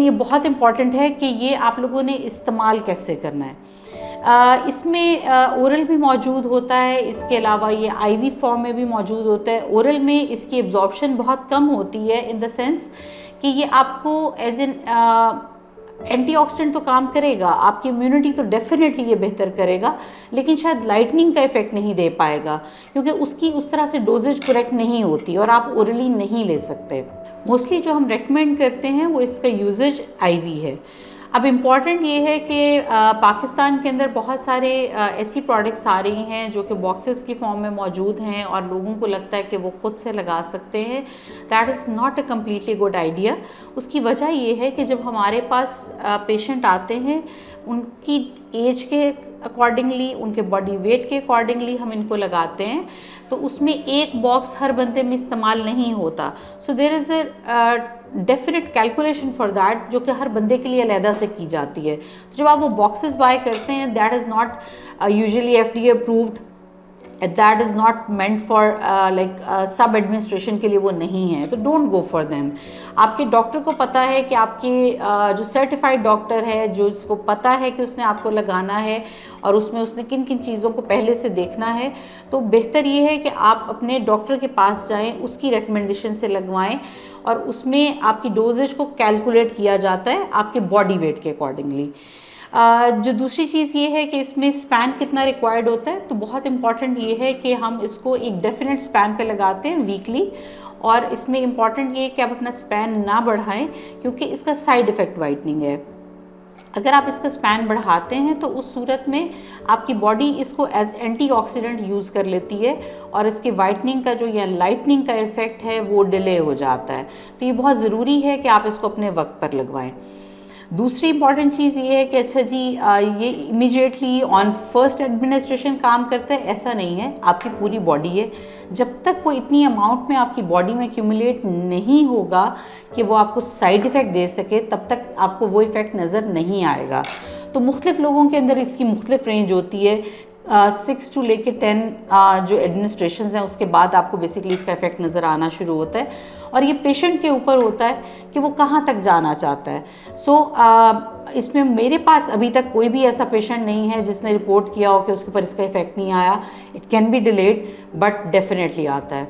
ये बहुत इम्पॉर्टेंट है कि ये आप लोगों ने इस्तेमाल कैसे करना है। इसमें ओरल भी मौजूद होता है, इसके अलावा ये आईवी फॉर्म में भी मौजूद होता है। ओरल में इसकी एब्जॉर्प्शन बहुत कम होती है, इन द सेंस कि ये आपको एज एन एंटीऑक्सीडेंट तो काम करेगा, आपकी इम्यूनिटी तो डेफिनेटली ये बेहतर करेगा, लेकिन शायद लाइटनिंग का इफेक्ट नहीं दे पाएगा क्योंकि उसकी उस तरह से डोजेज करेक्ट नहीं होती और आप ओरली नहीं ले सकते। मोस्टली जो हम रेकमेंड करते हैं वो इसका यूजेज आईवी है। अब इम्पॉर्टेंट ये है कि पाकिस्तान के अंदर बहुत सारे ऐसी प्रोडक्ट्स आ रही हैं जो कि बॉक्सेस की फॉर्म में मौजूद हैं और लोगों को लगता है कि वो ख़ुद से लगा सकते हैं। That is not a completely good idea. उसकी वजह ये है कि जब हमारे पास पेशेंट आते हैं उनकी एज के अकॉर्डिंगली, उनके बॉडी वेट के अकॉर्डिंगली हम इनको लगाते हैं, तो उसमें एक बॉक्स हर बंदे में इस्तेमाल नहीं होता। So there is a definite calculation for that जो कि हर बंदे के लिए अलहदा से की जाती है। तो जब आप वो बॉक्सेस बाय करते हैं, that is not usually FDA approved, that is not meant for like सब एडमिनिस्ट्रेशन के लिए वो नहीं है, तो डोंट गो फॉर देम। आपके डॉक्टर को पता है कि आपके जो सर्टिफाइड डॉक्टर है, जो इसको पता है कि उसने आपको लगाना है और उसमें उसने किन किन चीज़ों को पहले से देखना है, तो बेहतर ये है कि आप अपने डॉक्टर के पास जाएं, उसकी रिकमेंडेशन से लगवाएं और उसमें आपकी डोजेज को कैलकुलेट किया जाता है आपके बॉडी वेट के अकॉर्डिंगली। जो दूसरी चीज़ ये है कि इसमें स्पैन कितना रिक्वायर्ड होता है, तो बहुत इम्पॉर्टेंट ये है कि हम इसको एक डेफिनेट स्पैन पे लगाते हैं वीकली, और इसमें इम्पॉर्टेंट ये है कि आप अपना स्पैन ना बढ़ाएं क्योंकि इसका साइड इफ़ेक्ट वाइटनिंग है। अगर आप इसका स्पैन बढ़ाते हैं तो उस सूरत में आपकी बॉडी इसको एज एंटीऑक्सीडेंट यूज़ कर लेती है और इसके वाइटनिंग का जो या लाइटनिंग का इफ़ेक्ट है वो डिले हो जाता है। तो ये बहुत ज़रूरी है कि आप इसको अपने वक्त पर लगवाएं। दूसरी इंपॉर्टेंट चीज़ ये है कि अच्छा जी ये इमीडिएटली ऑन फर्स्ट एडमिनिस्ट्रेशन काम करता है, ऐसा नहीं है। आपकी पूरी बॉडी है, जब तक वो इतनी अमाउंट में आपकी बॉडी में एक्यूमुलेट नहीं होगा कि वो आपको साइड इफ़ेक्ट दे सके, तब तक आपको वो इफ़ेक्ट नज़र नहीं आएगा। तो मुख्तलिफ़ लोगों के अंदर इसकी मुख्तलिफ रेंज होती है। 6 to लेके 10 जो एडमिनिस्ट्रेशन हैं उसके बाद आपको बेसिकली इसका इफेक्ट नज़र आना शुरू होता है, और ये पेशेंट के ऊपर होता है कि वो कहाँ तक जाना चाहता है। इसमें मेरे पास अभी तक कोई भी ऐसा पेशेंट नहीं है जिसने रिपोर्ट किया हो कि उसके ऊपर इसका इफेक्ट नहीं आया। It can be delayed but definitely आता है।